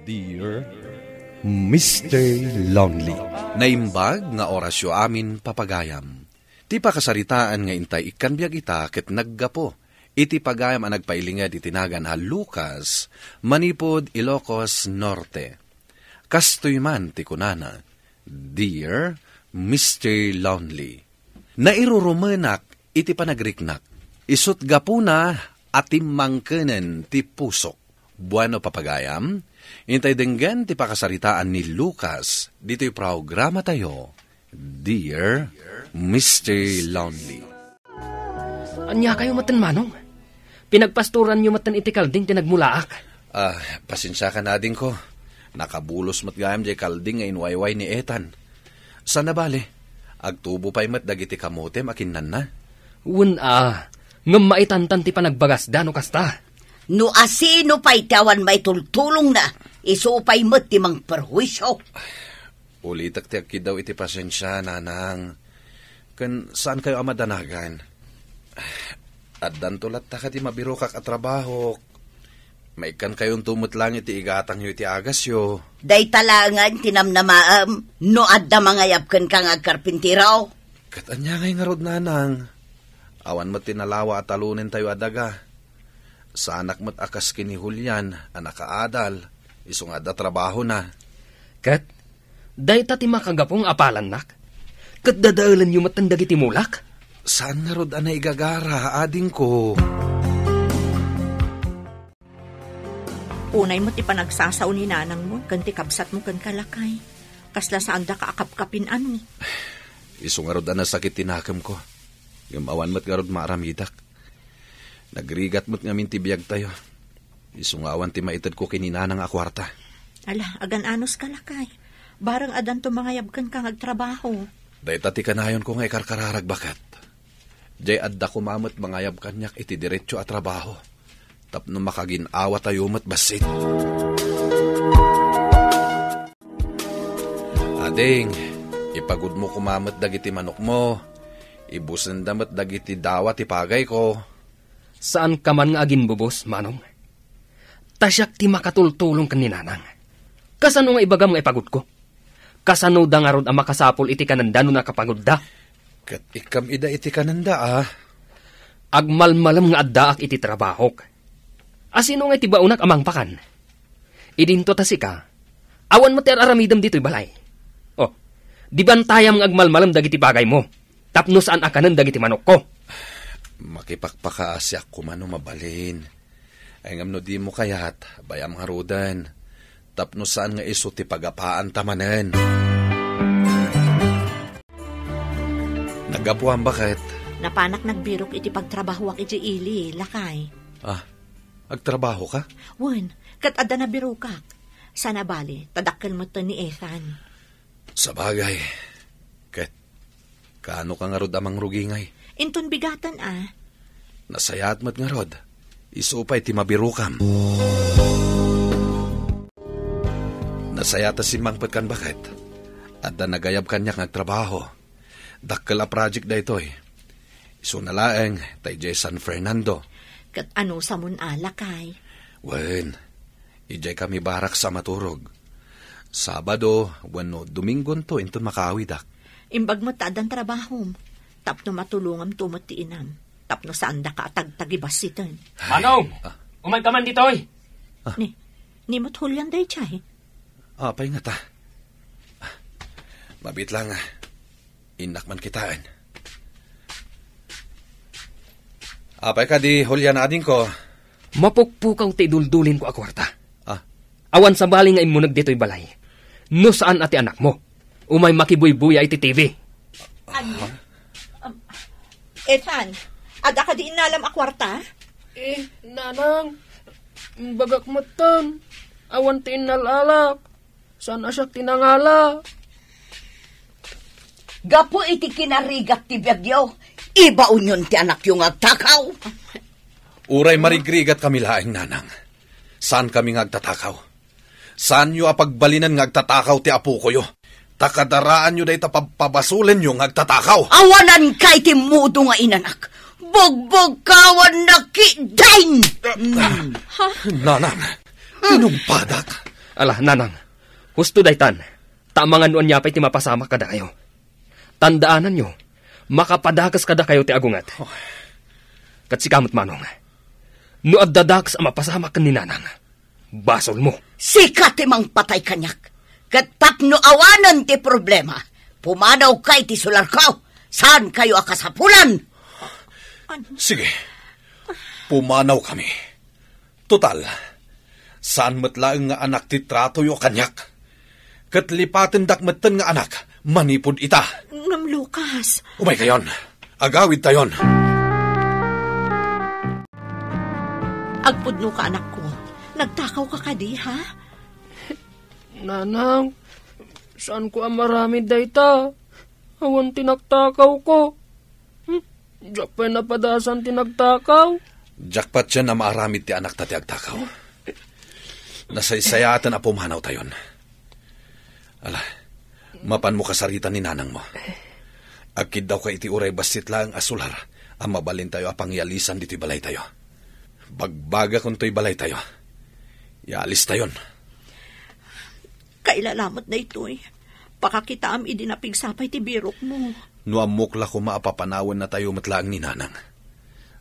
Dear Mr. Lonely. Naimbag nga orasyo amin papagayam. Ti pakasaritaan nga intay ikanbiag ita ket naggapo. Iti pagayam ang nagpailingad itinagan ha Lucas, manipod Ilocos Norte. Kastoy man ti kunana, Dear Mr. Lonely. Nairurumenak iti panagriknak. Isut gapuna atim mangkenen ti pusok. Buano papagayam, intay denggan ti pakasaritaan ni Lucas, dito'y programa tayo, Dear Mr. Lonely. Anya kayo matan manong? Pinagpasturan nyo matan iti kalding tinagmulaak. Pasensya ka na din ko. Nakabulos matgayam jay kalding nga inwayway ni Ethan. Sana bale, agtubo pa'y mat dagiti kamote makinan na. Ngam maitantan ti panagbagasda no kasta. No asino pa'y tawan may tultulong na, iso pa'y mat ti mang perwisyo. Ulitak ti akid daw iti pasensya, nanang. Kan saan kayo amadanagan? At dantulat ta ka ti mabirokak at trabaho. May kan kayong tumot lang iti igatang yu iti agas yo. Day talangan tinamnamaam, no adda mangayap kan kang agkarpintiraw. Katanya ngay nga rod, nanang. Awan mo tinalawa at talunin tayo adaga. Sa anak mo't akas kini Julian, anak kaadal, isong ada trabaho na. Kat, day tati makagapong apalan nak? Kat dadaalan yung matandag iti mulak? Saan nga rod anay igagara, ading ko? Unay mo't ipanagsasaw ni nanang mo, kanti kabsat mo kan kalakay. Kasla saan da kaakap-kapin ano? Isong nga rod anay sakit tinakam ko. Yung awan mo't nga rod maaramidak. Nagrigat mo't nga mintibiyag tayo. Isungawan ti maitad ko kininanang akwarta. Ala, agan anos kalakay. Barang adan to mangayabkan kang agtrabaho. Day tati kanayon ko nga ikarkararag bakat. Jay adda kumamot mangayab kanyak iti diretso at trabaho. Tapno makaginawa tayo mo't basit. Ading, ipagod mo kumamot dagiti manok mo. Ibusan damot dagiti dawa ti pagay ko. Saan ka man nga agin bubos, manong? Tasyak ti makatultulong kaninanang. Kasano nga ibagam nga ipagod ko? Kasano da nga rod ang makasapol iti kananda no nakapagod da? Kat ikam ida iti kananda Agmalmalam nga addaak iti trabahok. Asino nga iti baunak amang pakan? Idinto tasika, awan mo ti aramidam dito'y balay. O, di bantayam nga agmalmalam dagiti bagay mo? Tapno saan akanan dagiti manok ko? Makipagpakaasyak kumano mabalin. Ay ngamno di mo kayat, bayam nga rodan. Tapno saan nga iso ti pagapaan tamanen. Nagapuan bakit? Napanak nagbirok iti pagtrabahowak iti ili, lakay. Agtrabaho ka? Wan, kat ada na birokak. Sana bali, tadakkel mo to ni Ethan. Sabagay. Kat, kaano ka nga rod amang rugingay? Inton bigatan Nasayat mo't nga rod. Isupay ti mabirukam. Nasayata si mangpet kan bakit? At da nagayab kanyak nagtrabaho. Dakkel a project da ito'y. Iso nalaeng tay jay San Fernando. Kat ano sa mun alakay? Wen, ijay kami barak sa maturog. Sabado, wano Domingon to inton makawidak. Imbag mo tadan trabahom. Tapno matulungam tumot ti inam. Tapno saan da ka tagtagibas sitan. Manong! Umay ka man dito'y! Ni mo't Julian day chay. Apay nga ta. Mabit lang inak man kitaan. Apay ka di Julian ading ko. Mapukpukaw ti duldulin ko akwarta. Awan sa bali nga imunag dito'y balay. No saan ati anak mo? Umay makibuybuya iti TV. Ethan, ada ka di inalam akwarta? Nanang, bagak matan. Awan ti inalalak. Saan asyak tinangala? Gapo iti kinarigat ti biyagyo. Iba unyon ti anak yung agtakaw. Uray marigrigat kami laeng, nanang. Saan kami ngagtatakaw? Saan nyo apagbalinan ngagtatakaw ti apo ko yo? Takadaraan nyo dahi tapabasulen nyo ngagtatakaw. Awanan kay ti mudo nga inanak. Bugbog kawan na kidain! Nanang, inumpadak. Ala, nanang, husto daytan, tamangan noon niya pa'y ti mapasama kada kayo. Tandaanan nyo, makapadakas kada kayo ti agungat. Kat si kamot manong, no addadakas ang mapasama ka ni nanang, basol mo. Sikat timang patay kanyak. Kat tapno awanan ti problema. Pumanaw kay ti sularkaw. Saan kayo akasapulan? Sige, pumanaw kami. Total, saan matlaang nga anak ti trato yo kanyak? Kat lipaten dakmatan nga anak, manipod ita. Ngam Lucas. Umay kayon, agawid tayon. Agpudno ka anak ko. Nagtakaw ka kadi, ha? Nanang, saan ko ang marami dayta? Awan tinagtakaw ko. Diyak pa'y napadasan tinagtakaw. Jackpot siya na maaramid ti anak tati agtakaw. Nasaysayatan na pumanaw tayon. Ala, mapan mo kasarita ni nanang mo. Agkid daw ka iti uray basit lang asular, ang mabalin tayo apang yalisan dito'y balay tayo. Bagbaga kung to'y balay tayo. Yalis tayon. Kailalamot na ito'y. Pakakita am idinapigsapay ti birok mo. Nuamukla ko maapapanawan na tayo matlaang ni nanang.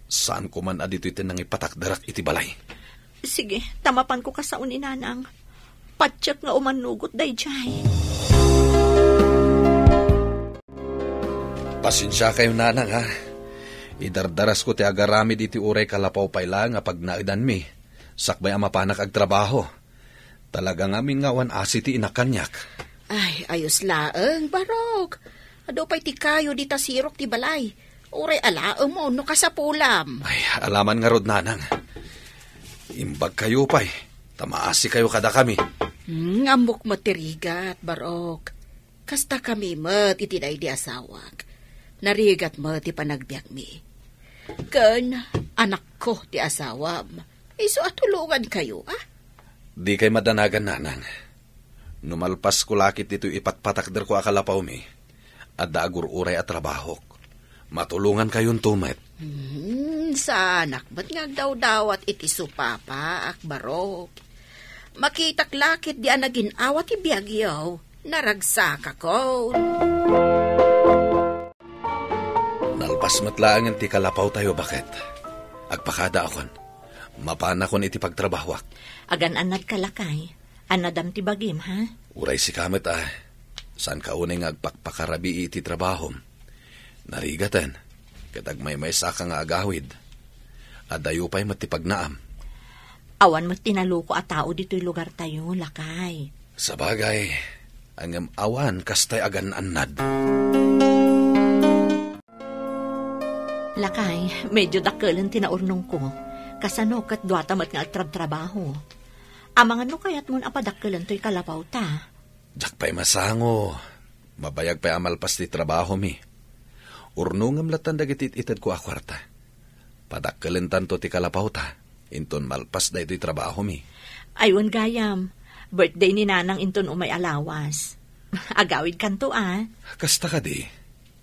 Saan ko man adito iti nang ipatakdarak iti balay? Sige, tamapan ko kasaon ni nanang. Patsak nga umanugot dayjay. Pasensya kayo nanang ha. Idardaras ko ti agaramid iti uray kalapaw payla nga pag naidan mi. Sakbay ang mapanak agtrabaho. Talagang amin ngawan asi ti inakanyak. Ay, ayos laeng, Barok. Ado pa'y ti kayo di tasirok ti balay. Uray alaeng mo, no kasapulam. Ay, alaman nga rod nanang. Imbag kayo pa'y. Tamaasi kayo kada kami. Amok matirigat, Barok. Kasta kami mat itinay di asawag. Narigat mat ti panagbiag mi. Ken, anak ko ti asawam. Iso atulungan kayo, ah? Di kay madanagan nanang. Numalpas ko lakit dito ipatpatakder ko akalapaw mi. At daagur uray at trabahok. Matulungan kayon tumet. Sa anak ba't ngagdaw-daw at iti supapa, Barok? Makitak lakit di anagin awat ibiyagyaw. Naragsaka ko. Nalpas matlaangan ti kalapaw tayo bakit? Agpakada akon. Mapana kon iti pagtrabahwak. Agan-anad kalakay. Anadam ti bagim, ha? Uray si kamet Saan ka unay nga agpakpakarabi iti trabahom? Narigatan. Katag may saka nga agawid. Adayo pa'y matipagnaam. Awan mo't tinaluko at tao dito'y lugar tayo, lakay. Sa bagay, ang awan kastay agan-anad. Lakay, medyo dakalan tinaurnong ko. Kasano kat duwatamat nga agtrab-trabaho. Amangan no kayat mo apadakalan to'y kalapaw ta. Jak pa'y masango. Mabayag pa'y amalpas ti trabaho mi. Urnungam latan dagitit itad ko akwarta. Padakalan tanto ti kalapaw ta. Inton malpas da ito'y trabaho mi. Aywan gayam. Birthday ni nanang inton umay alawas. Agawid kanto Kasta ka di.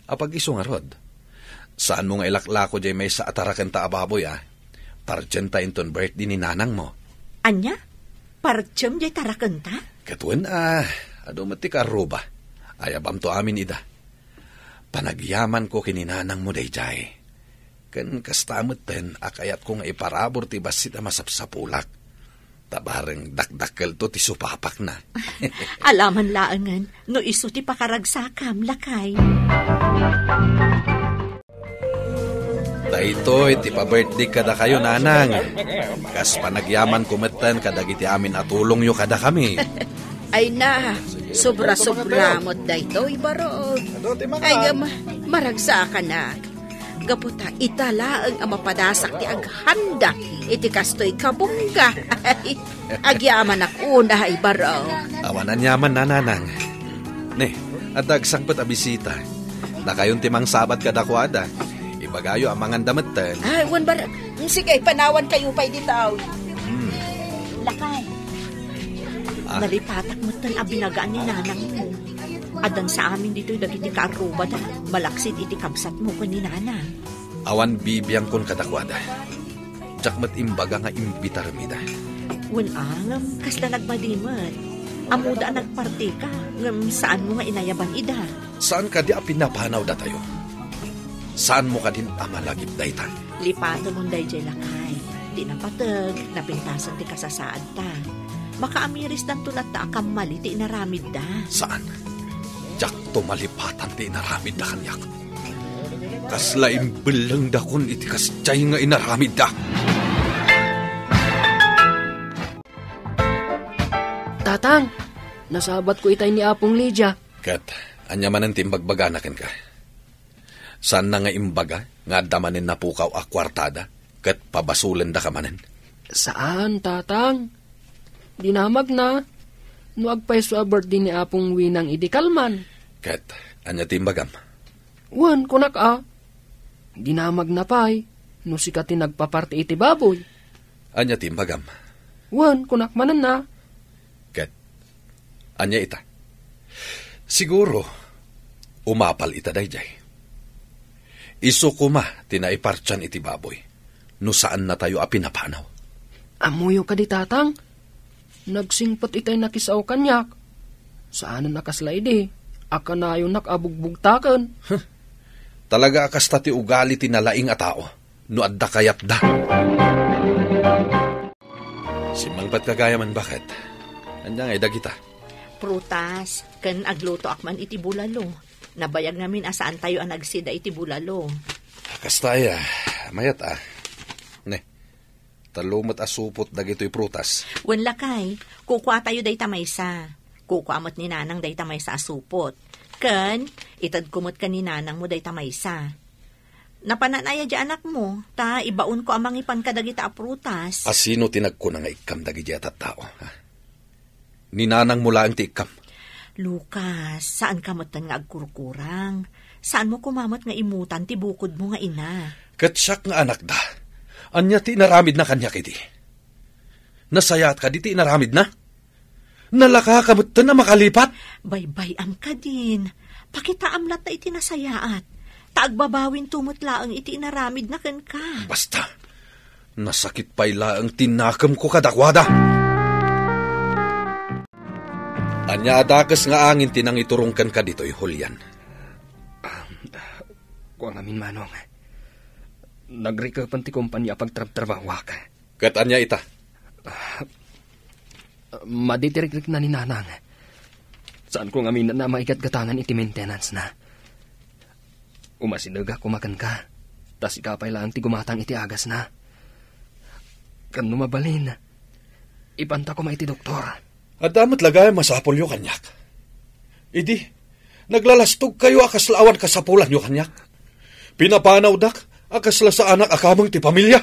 Apag iso nga rod. Saan mo nga ilaklako jay may sa atarakan ta ababoy Parjan ta inton birthday ni nanang mo. Anya? Parjam jay tarakan ta? Katuan ado mati ka aruba. Ayabam to amin ida. Panagyaman ko kininanang mo day jay. Kan kastamot ten akayat ko nga iparabor ti basit masapsapulak. Tabareng dakdakkel to ti supapak na. Alaman laangan, no iso ti pakaragsakam, lakay. Dahito, iti pa-birthday kada kayo, nanang. Kas panagyaman kumetan kadagiti amin atulong yo kada kami. Ay na, sobra-sobra mo't dayto, Barok. Ay, maragsa ka na. Gaputa, itala ang mapadasak ti aghanda. Iti kastoy kabungga. Ay, agyaman akuna, Barok. Awanan yaman na, nanang. Ne, at dagsangpat abisita. Na kayon timang sabat kadakwada. Ibagayo ang mga damatan. Ay, wan Barok. Sige, panawan kayo pa'y ditaw. Lakay. Nalipatak mo tal abinagaan ni nanang mo. Adan sa amin dito'y dagiti kaaruba da. Malaksid iti kabsat mo ko ni nanang. Awan bibiyang kon kadakwada. Jakmat imbaga nga imbitar mida. Ngam kasla nagmadimot. Amuda nagparti ka. Ngam saan mo nga inayaban ida? Saan ka di pinapanaw da tayo? Saan mo ka din amalagip daytan? Lipato mong dayjay lakay. Di na patag, napintasan ti kasasaad ta. Makaamiris dan tulat ta akam mali ti inaramid da. Saan? Jak tumalipatan ti inaramid da kanyak. Kasla imbelang da kun iti kasjay nga inaramid da. Tatang, nasabat ko itay ni Apong Lydia. Kat, anya man ang timbagbaganakin ka. Saan na nga imbaga, nga damanin na pukaw a kwartada, kat pabasulan da ka manen? Saan, Tatang? Dinamag na. No agpay sa birthday ni Apong Winang idikalman. Kat, anya timbagam? Wan, kunak Dinamag na pay. No sikati nagpaparti iti baboy. Anya timbagam? Wan, kunak manan na. Kat, anya ita? Siguro, umapal ita dayjay. Iso kuma, tinaipartyan iti baboy. No saan na tayo apinapanaw? Amuyo ka di, Tatang. Nagsingpot itay nakisaw kanyak. Saan na nakaslay di? Aka na yung nakabugbugtakan. Talaga akas ti ugali tinalaing a tao. No adda kayat da. Simangpat kagaya man bakit? Anya nga kita. Prutas, kan agluto akman iti bulalo. Nabayag namin asaan tayo ang nagsida iti bulalo. Kastaya, mayat Ne, talumot asupot dagito'y prutas. Wen lakay, kukwa tayo day tamaysa. Kukwa mo't ni nanang day tamaysa asupot. Ken, itad kumot ka ni nanang mo day tamaysa. Napananaya di anak mo, ta ibaon ko amang ipan ka dagita a prutas. Asino tinagko na nga ikam dagiti at tao? Ha? Ni nanang mula ang ti ikam. Lucas, saan ka matan nga agkurkurang? Saan mo kumamot nga imutan ti bukod mo nga ina? Katsyak nga anak da. Anya ti naramid na kanya kiti. Nasayat ka di ti naramid na? Nalaka ka matan na makalipat? Bay-bayam ka din. Pakitaamlat na iti nasayaat. Taagbabawin tumutlaang iti naramid na kan ka. Basta, nasakit pa ila ang tinakam ko kadakwada. Anya adakas nga angin tinang iturungkan ka dito'y Julian. Kuang amin manong. Nagrikapan ti kumpanya pagtrabawak. Kat anya ita? Maditirik na ni nanang. Saan ko ngamin na maikat gatangan iti maintenance na. Umasinaga kumakan ka. Tas ikapay lang ti gumatang iti agas na. Kan lumabalin. Ipanta ko maiti doktor. At damat lagay masapol yung kanyak. Idi, naglalastog kayo akaslawan kasapulan yung kanyak. Pinapanaw dak, akasla sa anak akamang ti pamilya.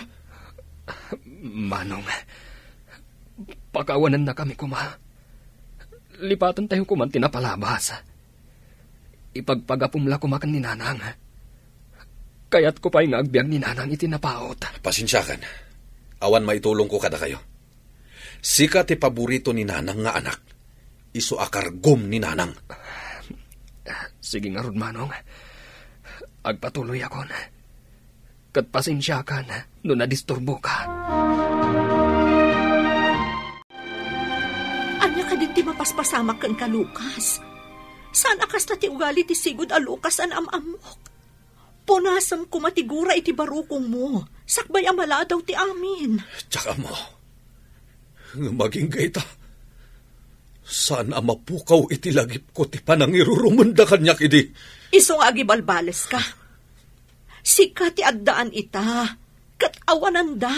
Manong, pakawanan na kami kuma. Lipatan tayo kuman tinapalabas. Ipagpagapumla kumakan ni nanang. Kaya't ko pa'y nga agbyang ni nanang itinapaot. Pasensyakan, awan maitulong ko kada kayo. Sika ti paborito ni nanang nga anak. Isu akargom ni nanang. Sige nga rod, manong. Agpatuloy ako na. Kat pasensya ka na no nadisturbo ka. Anya ka din ti mapaspasamak kan ka, Lucas. Saan akas na ti ugali ti sigod a Lucas an amamok? Punasam ko matigura iti barukong mo. Sakbay amala daw ti amin. Tsaka mo, maging gaita, saan mapukaw iti lagip ko ti panangirurumunda kanyak idi? Iso nga agibalbales ka. Sika ti addaan ita, kat awananda.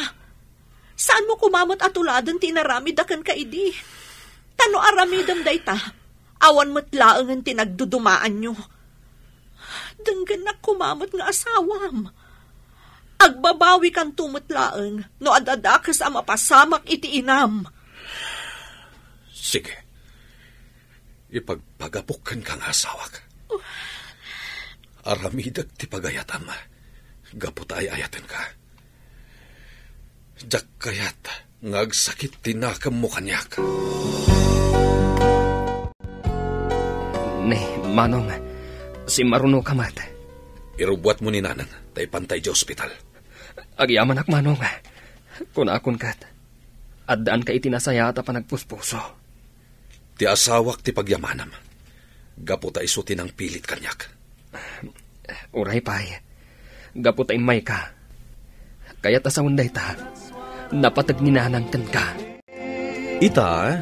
Saan mo kumamot atuladan ti naramidakan ka idi? Tano aramidam da ita, awan matlaangan ti nagdudumaan nyo. Denggan na kumamot nga asawam. Agbabawi kan tumutlaang no adadakas ang mapasamak iti inam. Sige. Ipagpagapukan kang asawak. Aramidag ti pagayatam. Gapot ay ayatan ka. Jak kayat ngagsakit tinakam mo kanyak. Ne, manong, si Maruno kamat. Irubuat mo ni nanang, tay pantay di ospital. Agyaman ak manong. Kun akon kat. At daan ka itinasaya at panagpuspuso. Ti asawak ti pagyamanam. Gapo ta isuti ng pilit kanyak. Uray pay, gapo tayo may ka. Kaya't asawan day ta, napatagninanang kan ka. Ita,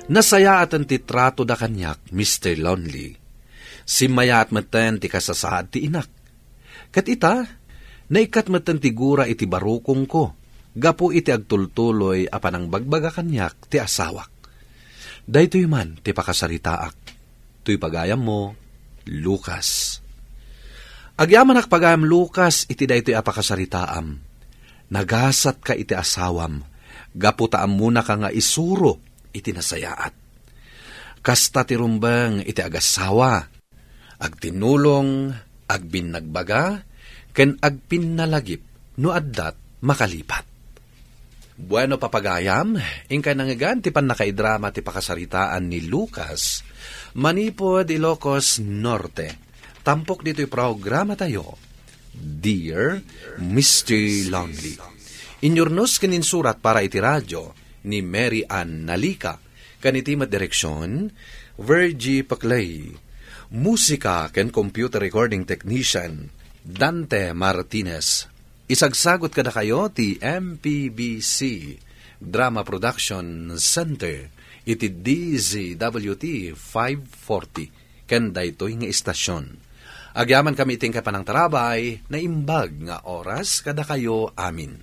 nasaya at ang titrato da kanyak, Mr. Lonely. Simaya at matan ti kasasaad ti inak. Kat ita, naikat matan ti gura iti barukong ko. Gapo iti agtultuloy apan ang bagbaga kanyak ti asawak. Daytoy man ti pakasaritaak. Tuy pagayam mo, Lucas. Agyaman ak pagayam Lucas iti daytoy apakasaritaam. Nagasat ka iti asawam. Gapo taam muna ka nga isuro iti nasayaat. Kasta ti rumbang iti agasawa. Agtinulong, agbinagbaga, ken agpinnalagip no addat makalipat. Bueno papagayam, ingka nangagan ti panakaidrama ti pakasaritaan ni Lucas, manipod Ilocos Norte. Tampok dito'y programa tayo, Dear Mr. Lonely. Inyornos kaninsurat para iti radyo ni Mary Ann Nalika, kanitimat direksyon, Virgie Paclay. Musika ken computer recording technician, Dante Martinez. Isagsagot kada kayo ti MPBC Drama Production Center iti DZWT 540 ken daytoy nga istasyon. Agyaman kami iting kapanang tarabay na imbag nga oras kada kayo amin.